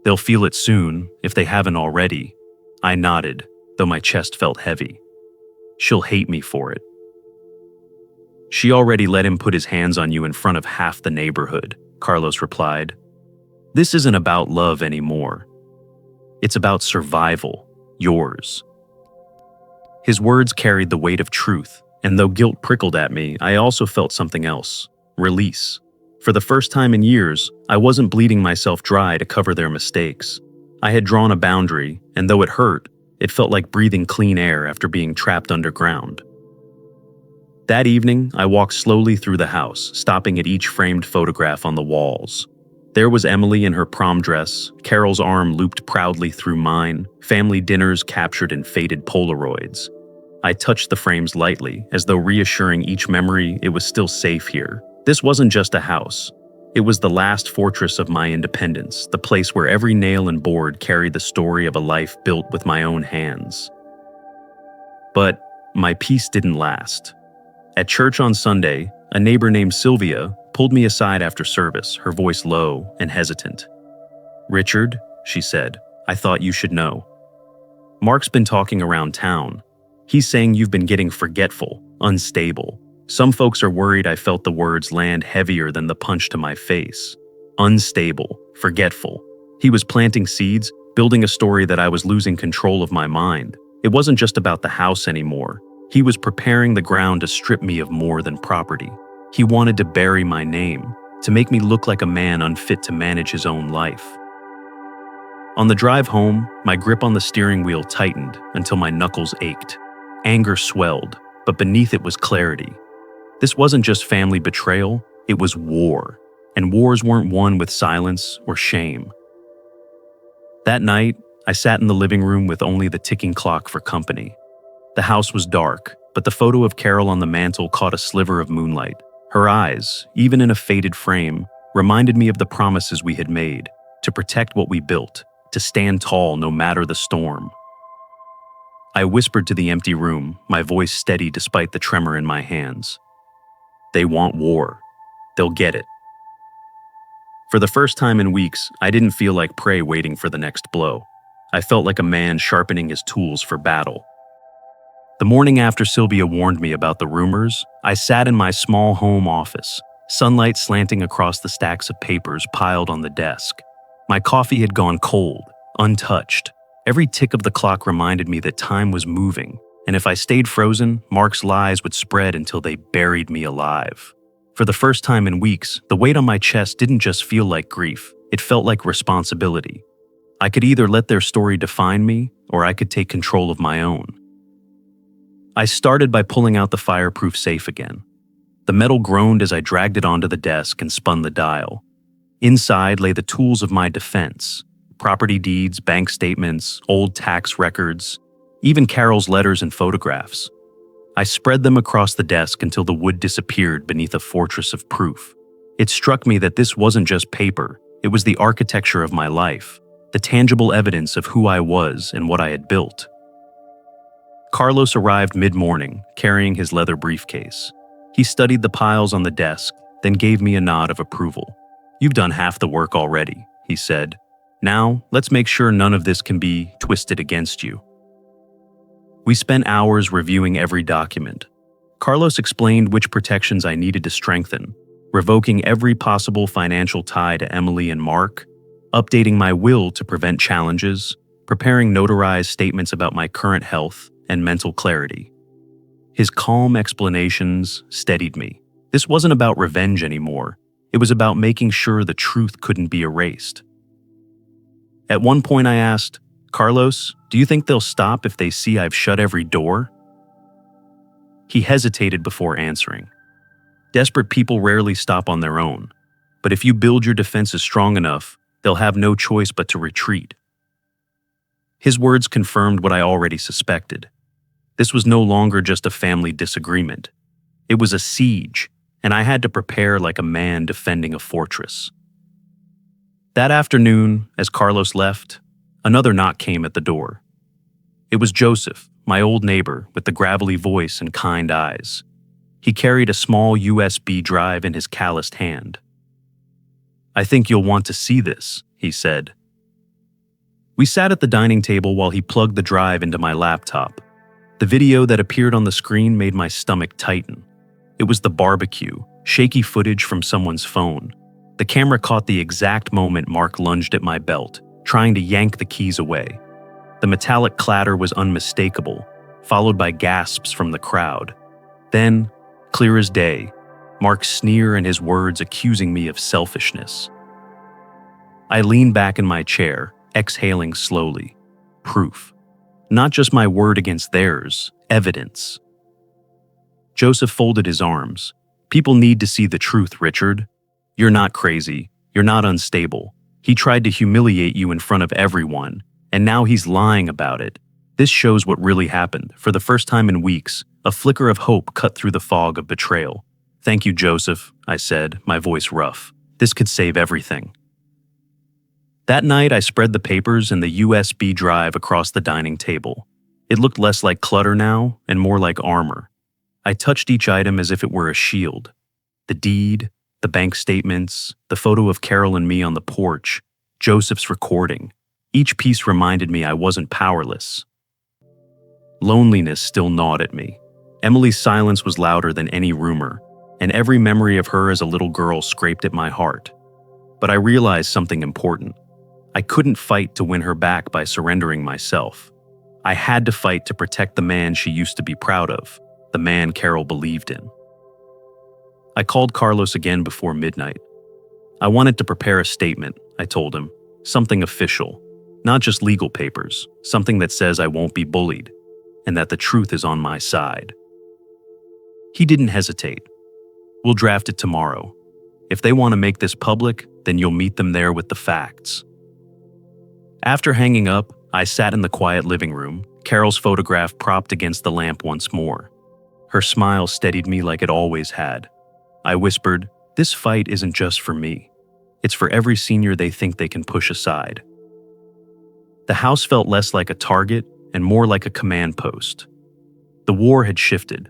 They'll feel it soon, if they haven't already." I nodded, though my chest felt heavy. "She'll hate me for it." "She already let him put his hands on you in front of half the neighborhood," Carlos replied. "This isn't about love anymore. It's about survival, yours." His words carried the weight of truth, And though guilt prickled at me, I also felt something else: release. For the first time in years, I wasn't bleeding myself dry to cover their mistakes. I had drawn a boundary, and though it hurt, it felt like breathing clean air after being trapped underground. That evening, I walked slowly through the house, stopping at each framed photograph on the walls. There was Emily in her prom dress, Carol's arm looped proudly through mine, family dinners captured in faded Polaroids. I touched the frames lightly, as though reassuring each memory it was still safe here. This wasn't just a house. It was the last fortress of my independence, the place where every nail and board carried the story of a life built with my own hands. But my peace didn't last. At church on Sunday, a neighbor named Sylvia pulled me aside after service, her voice low and hesitant. "Richard," she said, "I thought you should know. Mark's been talking around town. He's saying you've been getting forgetful, unstable. Some folks are worried I felt the words land heavier than the punch to my face. Unstable, forgetful. He was planting seeds, building a story that I was losing control of my mind. It wasn't just about the house anymore. He was preparing the ground to strip me of more than property. He wanted to bury my name, to make me look like a man unfit to manage his own life." On the drive home, my grip on the steering wheel tightened until my knuckles ached. Anger swelled, but beneath it was clarity. This wasn't just family betrayal, it was war, and wars weren't won with silence or shame. That night, I sat in the living room with only the ticking clock for company. The house was dark, but the photo of Carol on the mantel caught a sliver of moonlight. Her eyes, even in a faded frame, reminded me of the promises we had made, to protect what we built, to stand tall no matter the storm. I whispered to the empty room, my voice steady despite the tremor in my hands. "They want war. They'll get it." For the first time in weeks, I didn't feel like prey waiting for the next blow. I felt like a man sharpening his tools for battle. The morning after Sylvia warned me about the rumors, I sat in my small home office, sunlight slanting across the stacks of papers piled on the desk. My coffee had gone cold, untouched. Every tick of the clock reminded me that time was moving, and if I stayed frozen, Mark's lies would spread until they buried me alive. For the first time in weeks, the weight on my chest didn't just feel like grief, it felt like responsibility. I could either let their story define me, or I could take control of my own. I started by pulling out the fireproof safe again. The metal groaned as I dragged it onto the desk and spun the dial. Inside lay the tools of my defense: property deeds, bank statements, old tax records, even Carol's letters and photographs. I spread them across the desk until the wood disappeared beneath a fortress of proof. It struck me that this wasn't just paper, it was the architecture of my life, the tangible evidence of who I was and what I had built. Carlos arrived mid-morning, carrying his leather briefcase. He studied the piles on the desk, then gave me a nod of approval. "You've done half the work already," he said. "Now, let's make sure none of this can be twisted against you." We spent hours reviewing every document. Carlos explained which protections I needed to strengthen, revoking every possible financial tie to Emily and Mark, updating my will to prevent challenges, preparing notarized statements about my current health and mental clarity. His calm explanations steadied me. This wasn't about revenge anymore. It was about making sure the truth couldn't be erased. At one point I asked, "Carlos, do you think they'll stop if they see I've shut every door?" He hesitated before answering. Desperate people rarely stop on their own, but if you build your defenses strong enough, they'll have no choice but to retreat. His words confirmed what I already suspected. This was no longer just a family disagreement. It was a siege, and I had to prepare like a man defending a fortress. That afternoon, as Carlos left, another knock came at the door. It was Joseph, my old neighbor with the gravelly voice and kind eyes. He carried a small USB drive in his calloused hand. "I think you'll want to see this," he said. We sat at the dining table while he plugged the drive into my laptop. The video that appeared on the screen made my stomach tighten. It was the barbecue, shaky footage from someone's phone. The camera caught the exact moment Mark lunged at my belt, trying to yank the keys away. The metallic clatter was unmistakable, followed by gasps from the crowd. Then, clear as day, Mark's sneer and his words accusing me of selfishness. I leaned back in my chair, exhaling slowly. Proof. Not just my word against theirs, evidence. Joseph folded his arms. People need to see the truth, Richard. You're not crazy. You're not unstable. He tried to humiliate you in front of everyone, and now he's lying about it. This shows what really happened. For the first time in weeks, a flicker of hope cut through the fog of betrayal. Thank you, Joseph, I said, my voice rough. This could save everything. That night, I spread the papers and the USB drive across the dining table. It looked less like clutter now and more like armor. I touched each item as if it were a shield. The deed, the bank statements, the photo of Carol and me on the porch, Joseph's recording. Each piece reminded me I wasn't powerless. Loneliness still gnawed at me. Emily's silence was louder than any rumor, and every memory of her as a little girl scraped at my heart. But I realized something important. I couldn't fight to win her back by surrendering myself. I had to fight to protect the man she used to be proud of, the man Carol believed in. I called Carlos again before midnight. I wanted to prepare a statement, I told him, something official, not just legal papers, something that says I won't be bullied, and that the truth is on my side. He didn't hesitate. We'll draft it tomorrow. If they want to make this public, then you'll meet them there with the facts. After hanging up, I sat in the quiet living room, Carol's photograph propped against the lamp once more. Her smile steadied me like it always had. I whispered, "This fight isn't just for me. It's for every senior they think they can push aside." The house felt less like a target and more like a command post. The war had shifted.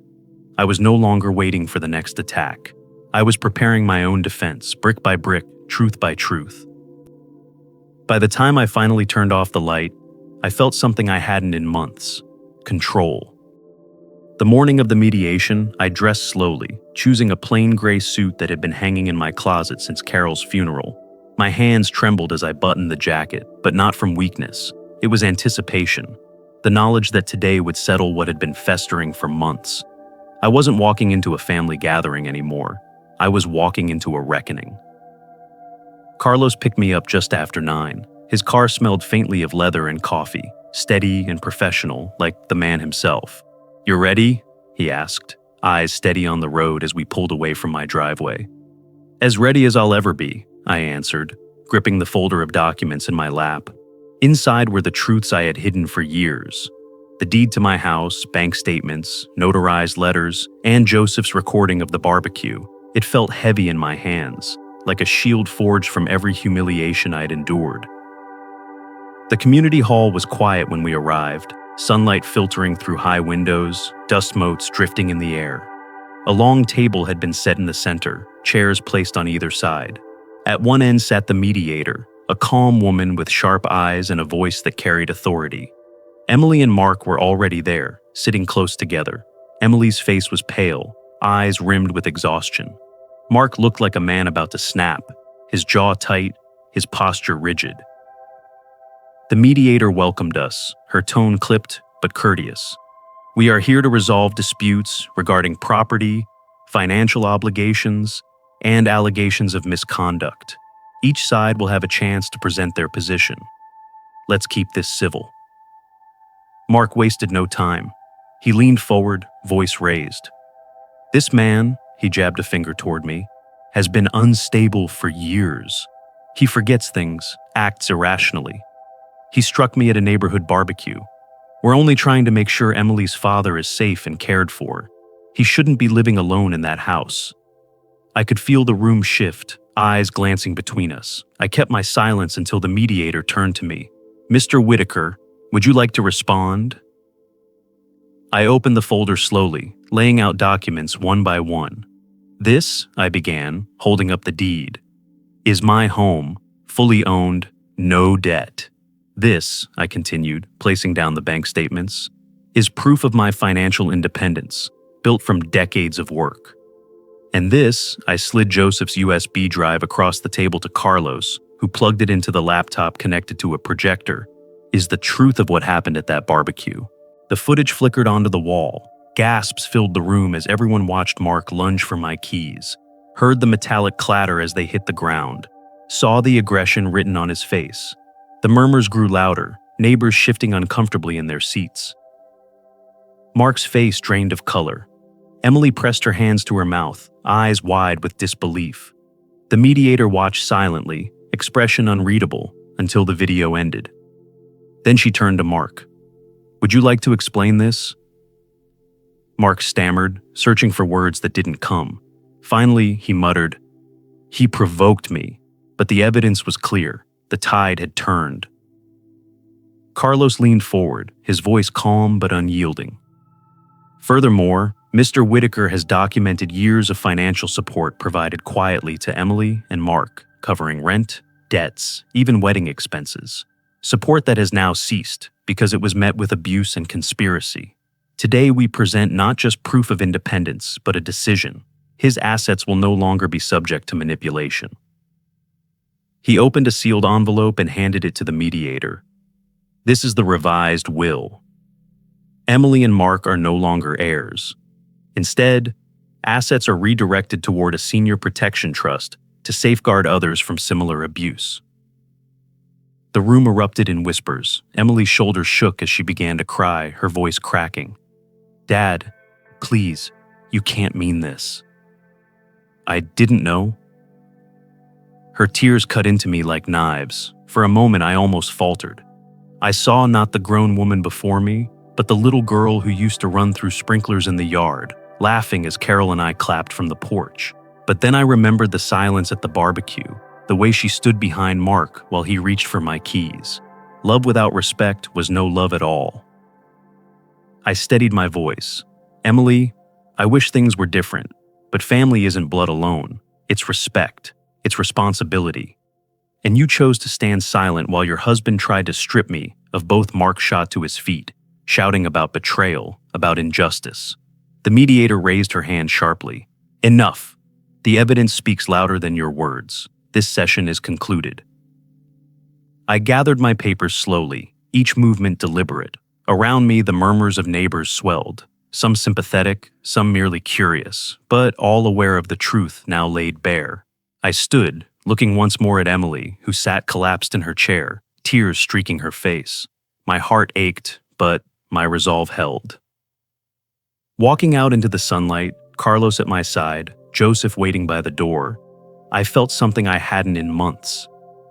I was no longer waiting for the next attack. I was preparing my own defense, brick by brick, truth by truth. By the time I finally turned off the light, I felt something I hadn't in months: control. The morning of the mediation, I dressed slowly, choosing a plain gray suit that had been hanging in my closet since Carol's funeral. My hands trembled as I buttoned the jacket, but not from weakness. It was anticipation, the knowledge that today would settle what had been festering for months. I wasn't walking into a family gathering anymore. I was walking into a reckoning. Carlos picked me up just after 9. His car smelled faintly of leather and coffee, steady and professional, like the man himself. "You ready?" he asked, eyes steady on the road as we pulled away from my driveway. "As ready as I'll ever be," I answered, gripping the folder of documents in my lap. Inside were the truths I had hidden for years. The deed to my house, bank statements, notarized letters, and Joseph's recording of the barbecue. It felt heavy in my hands, like a shield forged from every humiliation I'd endured. The community hall was quiet when we arrived, sunlight filtering through high windows, dust motes drifting in the air. A long table had been set in the center, chairs placed on either side. At one end sat the mediator, a calm woman with sharp eyes and a voice that carried authority. Emily and Mark were already there, sitting close together. Emily's face was pale, eyes rimmed with exhaustion. Mark looked like a man about to snap, his jaw tight, his posture rigid. The mediator welcomed us, her tone clipped but courteous. "We are here to resolve disputes regarding property, financial obligations, and allegations of misconduct. Each side will have a chance to present their position. Let's keep this civil." Mark wasted no time. He leaned forward, voice raised. "This man," he jabbed a finger toward me, "has been unstable for years. He forgets things, acts irrationally. He struck me at a neighborhood barbecue. We're only trying to make sure Emily's father is safe and cared for. He shouldn't be living alone in that house." I could feel the room shift, eyes glancing between us. I kept my silence until the mediator turned to me. "Mr. Whitaker, would you like to respond?" I opened the folder slowly, laying out documents one by one. "This," I began, holding up the deed, "is my home, fully owned, no debt. This," I continued, placing down the bank statements, "is proof of my financial independence, built from decades of work. And this," I slid Joseph's USB drive across the table to Carlos, who plugged it into the laptop connected to a projector, "is the truth of what happened at that barbecue." The footage flickered onto the wall, Gasps filled the room as everyone watched Mark lunge for my keys, heard the metallic clatter as they hit the ground, saw the aggression written on his face. The murmurs grew louder, neighbors shifting uncomfortably in their seats. Mark's face drained of color. Emily pressed her hands to her mouth, eyes wide with disbelief. The mediator watched silently, expression unreadable, until the video ended. Then she turned to Mark. "Would you like to explain this?" Mark stammered, searching for words that didn't come. Finally, he muttered, "He provoked me," but the evidence was clear. The tide had turned. Carlos leaned forward, his voice calm but unyielding. "Furthermore, Mr. Whitaker has documented years of financial support provided quietly to Emily and Mark, covering rent, debts, even wedding expenses. Support that has now ceased because it was met with abuse and conspiracy. Today we present not just proof of independence, but a decision. His assets will no longer be subject to manipulation." He opened a sealed envelope and handed it to the mediator. "This is the revised will. Emily and Mark are no longer heirs. Instead, assets are redirected toward a senior protection trust to safeguard others from similar abuse." The room erupted in whispers. Emily's shoulders shook as she began to cry, her voice cracking. "Dad, please, you can't mean this." "I didn't know." Her tears cut into me like knives. For a moment, I almost faltered. I saw not the grown woman before me, but the little girl who used to run through sprinklers in the yard, laughing as Carol and I clapped from the porch. But then I remembered the silence at the barbecue, the way she stood behind Mark while he reached for my keys. Love without respect was no love at all. I steadied my voice. "Emily, I wish things were different, but family isn't blood alone. It's respect. It's responsibility. And you chose to stand silent while your husband tried to strip me of both Mark's shot to his feet, shouting about betrayal, about injustice." The mediator raised her hand sharply. "Enough. The evidence speaks louder than your words. This session is concluded." I gathered my papers slowly, each movement deliberate. Around me, the murmurs of neighbors swelled, some sympathetic, some merely curious, but all aware of the truth now laid bare. I stood, looking once more at Emily, who sat collapsed in her chair, tears streaking her face. My heart ached, but my resolve held. Walking out into the sunlight, Carlos at my side, Joseph waiting by the door, I felt something I hadn't in months.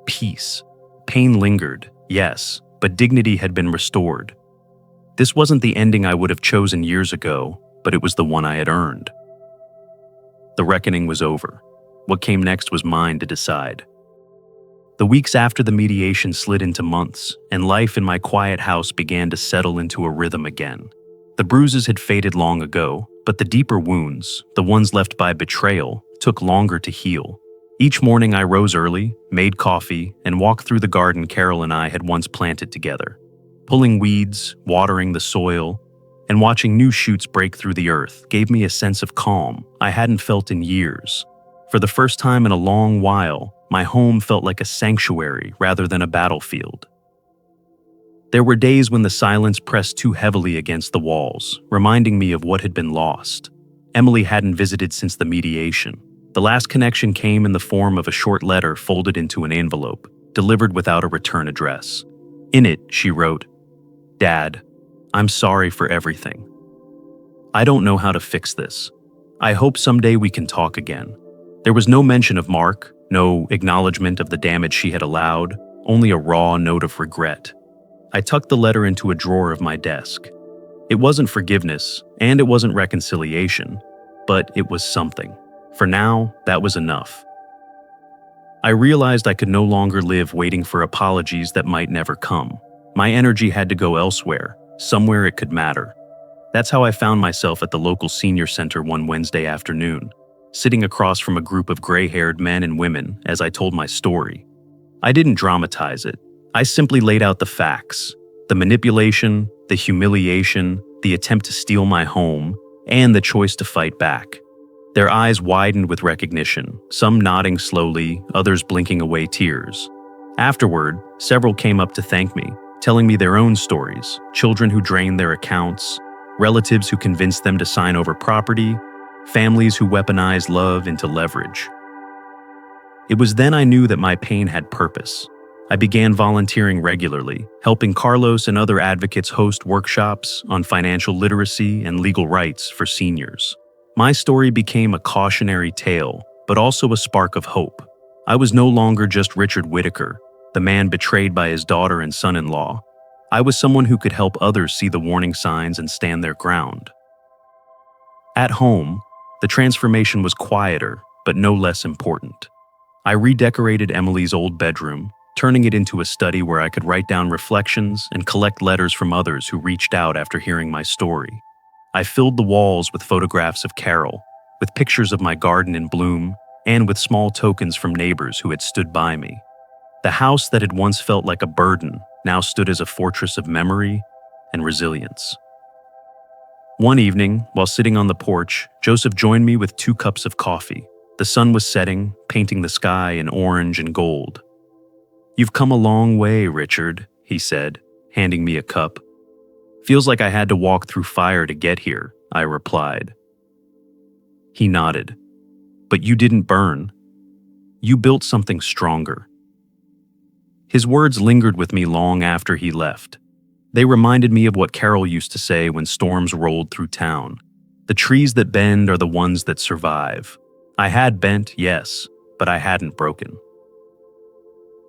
Peace. Pain lingered, yes, but dignity had been restored. This wasn't the ending I would have chosen years ago, but it was the one I had earned. The reckoning was over. What came next was mine to decide. The weeks after the mediation slid into months, and life in my quiet house began to settle into a rhythm again. The bruises had faded long ago, but the deeper wounds, the ones left by betrayal, took longer to heal. Each morning I rose early, made coffee, and walked through the garden Carol and I had once planted together. Pulling weeds, watering the soil, and watching new shoots break through the earth gave me a sense of calm I hadn't felt in years. For the first time in a long while, my home felt like a sanctuary rather than a battlefield. There were days when the silence pressed too heavily against the walls, reminding me of what had been lost. Emily hadn't visited since the mediation. The last connection came in the form of a short letter folded into an envelope, delivered without a return address. In it, she wrote, "Dad, I'm sorry for everything. I don't know how to fix this. I hope someday we can talk again." There was no mention of Mark, no acknowledgement of the damage she had allowed, only a raw note of regret. I tucked the letter into a drawer of my desk. It wasn't forgiveness, and it wasn't reconciliation, but it was something. For now, that was enough. I realized I could no longer live waiting for apologies that might never come. My energy had to go elsewhere, somewhere it could matter. That's how I found myself at the local senior center one Wednesday afternoon, sitting across from a group of gray-haired men and women as I told my story. I didn't dramatize it. I simply laid out the facts, the manipulation, the humiliation, the attempt to steal my home, and the choice to fight back. Their eyes widened with recognition, some nodding slowly, others blinking away tears. Afterward, several came up to thank me, telling me their own stories, children who drained their accounts, relatives who convinced them to sign over property, families who weaponized love into leverage. It was then I knew that my pain had purpose. I began volunteering regularly, helping Carlos and other advocates host workshops on financial literacy and legal rights for seniors. My story became a cautionary tale, but also a spark of hope. I was no longer just Richard Whitaker, the man betrayed by his daughter and son-in-law. I was someone who could help others see the warning signs and stand their ground. At home, the transformation was quieter, but no less important. I redecorated Emily's old bedroom, turning it into a study where I could write down reflections and collect letters from others who reached out after hearing my story. I filled the walls with photographs of Carol, with pictures of my garden in bloom, and with small tokens from neighbors who had stood by me. The house that had once felt like a burden now stood as a fortress of memory and resilience. One evening, while sitting on the porch, Joseph joined me with 2 cups of coffee. The sun was setting, painting the sky in orange and gold. "You've come a long way, Richard," he said, handing me a cup. "Feels like I had to walk through fire to get here," I replied. He nodded. "But you didn't burn. You built something stronger." His words lingered with me long after he left. They reminded me of what Carol used to say when storms rolled through town. "The trees that bend are the ones that survive." I had bent, yes, but I hadn't broken.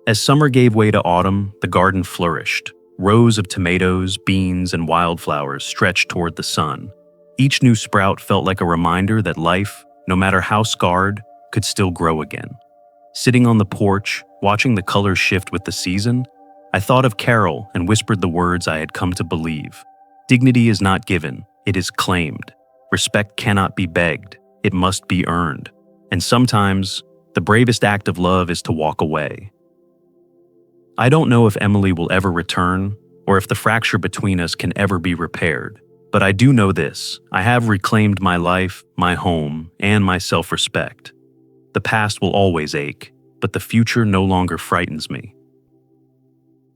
As summer gave way to autumn, the garden flourished. Rows of tomatoes, beans, and wildflowers stretched toward the sun. Each new sprout felt like a reminder that life, no matter how scarred, could still grow again. Sitting on the porch, watching the colors shift with the season, I thought of Carol and whispered the words I had come to believe. Dignity is not given, it is claimed. Respect cannot be begged, it must be earned. And sometimes, the bravest act of love is to walk away. I don't know if Emily will ever return, or if the fracture between us can ever be repaired. But I do know this: I have reclaimed my life, my home, and my self-respect. The past will always ache, but the future no longer frightens me.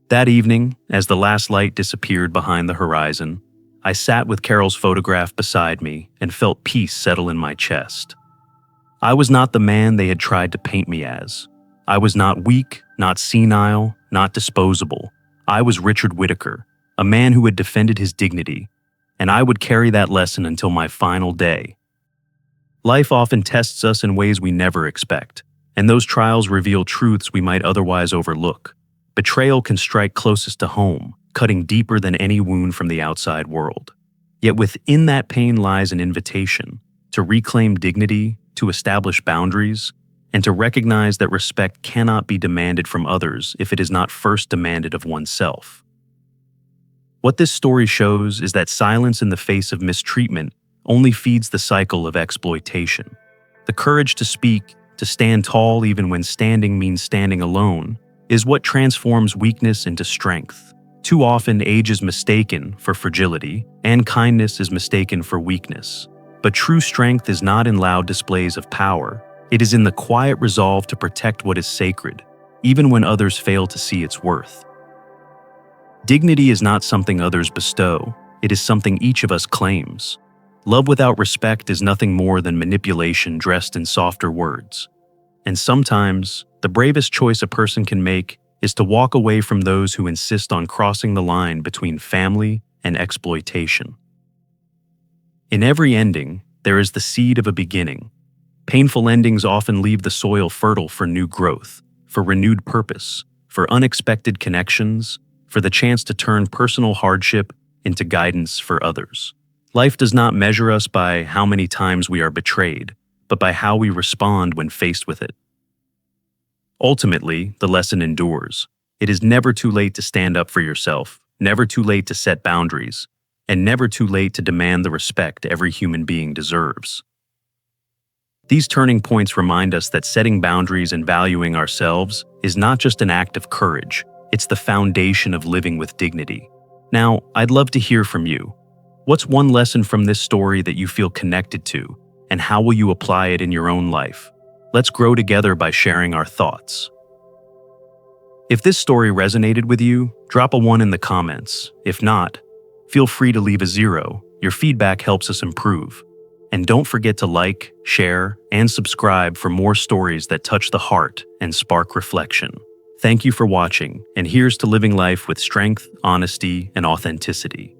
That evening, as the last light disappeared behind the horizon, I sat with Carol's photograph beside me and felt peace settle in my chest. I was not the man they had tried to paint me as. I was not weak, not senile, not disposable. I was Richard Whitaker, a man who had defended his dignity, and I would carry that lesson until my final day. Life often tests us in ways we never expect, and those trials reveal truths we might otherwise overlook. Betrayal can strike closest to home, cutting deeper than any wound from the outside world. Yet within that pain lies an invitation to reclaim dignity, to establish boundaries, and to recognize that respect cannot be demanded from others if it is not first demanded of oneself. What this story shows is that silence in the face of mistreatment only feeds the cycle of exploitation. The courage to speak, to stand tall even when standing means standing alone, is what transforms weakness into strength. Too often, age is mistaken for fragility, and kindness is mistaken for weakness. But true strength is not in loud displays of power. It is in the quiet resolve to protect what is sacred, even when others fail to see its worth. Dignity is not something others bestow, it is something each of us claims. Love without respect is nothing more than manipulation dressed in softer words. And sometimes, the bravest choice a person can make is to walk away from those who insist on crossing the line between family and exploitation. In every ending, there is the seed of a beginning. Painful endings often leave the soil fertile for new growth, for renewed purpose, for unexpected connections, for the chance to turn personal hardship into guidance for others. Life does not measure us by how many times we are betrayed, but by how we respond when faced with it. Ultimately, the lesson endures. It is never too late to stand up for yourself, never too late to set boundaries, and never too late to demand the respect every human being deserves. These turning points remind us that setting boundaries and valuing ourselves is not just an act of courage, it's the foundation of living with dignity. Now, I'd love to hear from you. What's one lesson from this story that you feel connected to, and how will you apply it in your own life? Let's grow together by sharing our thoughts. If this story resonated with you, drop a 1 in the comments. If not, feel free to leave a 0, Your feedback helps us improve. And don't forget to like, share, and subscribe for more stories that touch the heart and spark reflection. Thank you for watching, and here's to living life with strength, honesty, and authenticity.